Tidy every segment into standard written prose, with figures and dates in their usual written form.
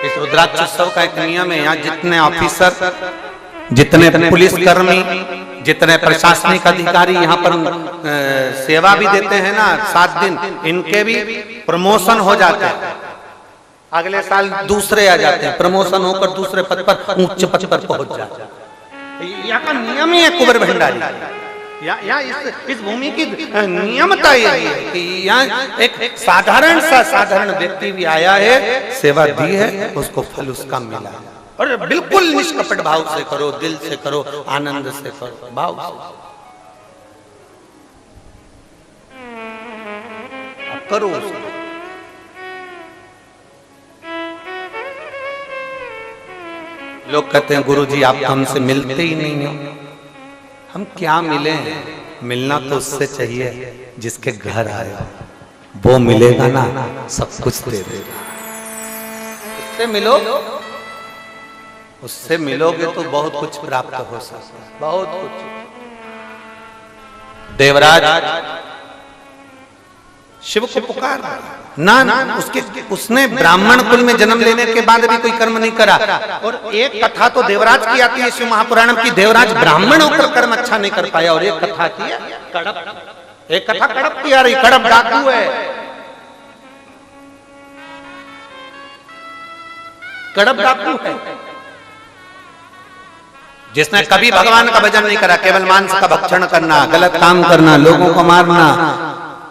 इस रुद्राक्ष उत्सव का एक नियम है, यहाँ जितने ऑफिसर, जितने पुलिस कर्मी, जितने प्रशासनिक अधिकारी यहाँ पर सेवा भी देते हैं ना 7 दिन, इनके भी प्रमोशन हो जाते हैं। अगले साल दूसरे आ जाते हैं, प्रमोशन होकर दूसरे पद पर, उच्च पद पर पहुंच जाते हैं। यहाँ का नियम ही है कुंवर भंडारी। यहाँ इस भूमि की नियमता यही है कि यहाँ एक साधारण व्यक्ति भी आया है, सेवा दी है, उसको फल उसका मिला। और बिल्कुल निष्कपट भाव से करो, दिल से करो, आनंद से करो, भाव से करो। लोग कहते हैं गुरुजी आप तो हमसे मिलते ही नहीं हो। हम क्या मिले? मिलना तो उससे चाहिए जिसके घर आए हो, वो मिलेगा ना, सब कुछ दे देगा। उससे मिलो, उससे मिलोगे तो बहुत कुछ प्राप्त हो सकता है, बहुत कुछ। देवराज शिव को पुकार ना, उसने ब्राह्मण कुल में जन्म लेने के बाद भी कोई कर्म नहीं करा। और एक कथा तो देवराज की आती है शिव महापुराण की, देवराज ब्राह्मण होकर कर्म अच्छा नहीं कर पाया। और एक कथा की है कड़प, एक कथा कड़प की आ रही, कड़प डाकू है, कड़प डाकू है, जिसने कभी भगवान का भजन नहीं करा, केवल मांस का भक्षण करना, गलत काम करना, लोगों को मारना,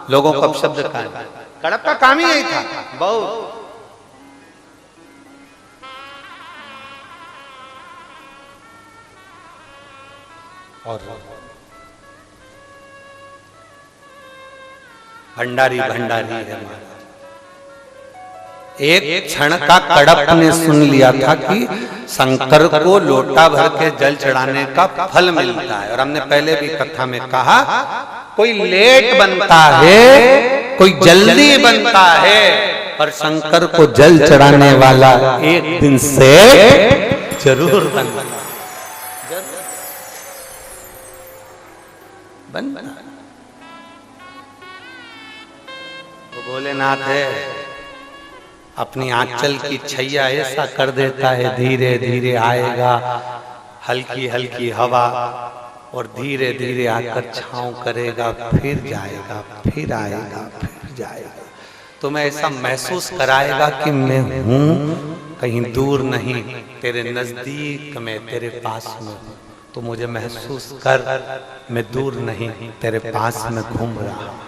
लोगों को अपशब्द कहना। कड़प का काम ही यही था बहुत। और भंडारी भंडारी है। एक क्षण का कड़प ने सुन लिया था कि शंकर को लोटा भर के जल चढ़ाने का फल मिलता है। और हमने पहले भी कथा में कहा, कोई लेट बनता है, कोई जल्दी बनता है, पर शंकर को जल चढ़ाने वाला एक दिन से जरूर बनता है। वो भोलेनाथ है, अपनी आंचल की छैया ऐसा कर देता है, धीरे धीरे आएगा, हल्की हल्की हवा, और धीरे धीरे आकर छांव करेगा, फिर जाएगा, फिर आएगा, फिर जाएगा। तो मैं ऐसा महसूस कराएगा कि मैं हूँ, कहीं दूर नहीं, तेरे नजदीक में, तेरे पास में। तो मुझे महसूस कर, मैं दूर नहीं, तेरे पास में घूम रहा हूँ।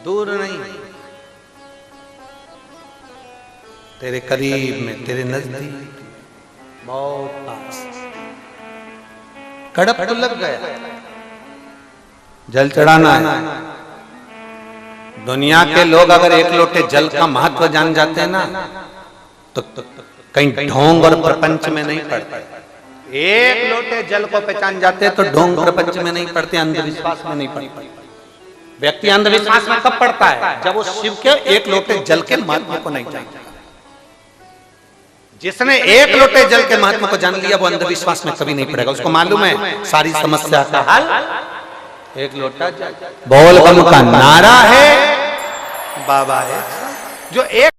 दूर नहीं, तेरे करीब में, तेरे नजदीक, बहुत पास। कड़प तो लग गया, जल चढ़ाना है। दुनिया के लोग अगर एक लोटे जल का महत्व जान जाते हैं ना, तो कहीं ढोंग और प्रपंच में नहीं पड़ते। एक लोटे जल को पहचान जाते तो ढोंग प्रपंच में नहीं पड़ते, अंधविश्वास में नहीं पड़ते। व्यक्ति अंधविश्वास में कब पड़ता है? जब वो शिव के एक लोटे जल के महत्व को नहीं जानता। जिसने एक लोटे जल के महत्व को जान लिया, वो अंधविश्वास में कभी नहीं पड़ेगा। उसको मालूम है सारी समस्या का हल एक लोटा जल। बोल बम का नारा है, बाबा है जो एक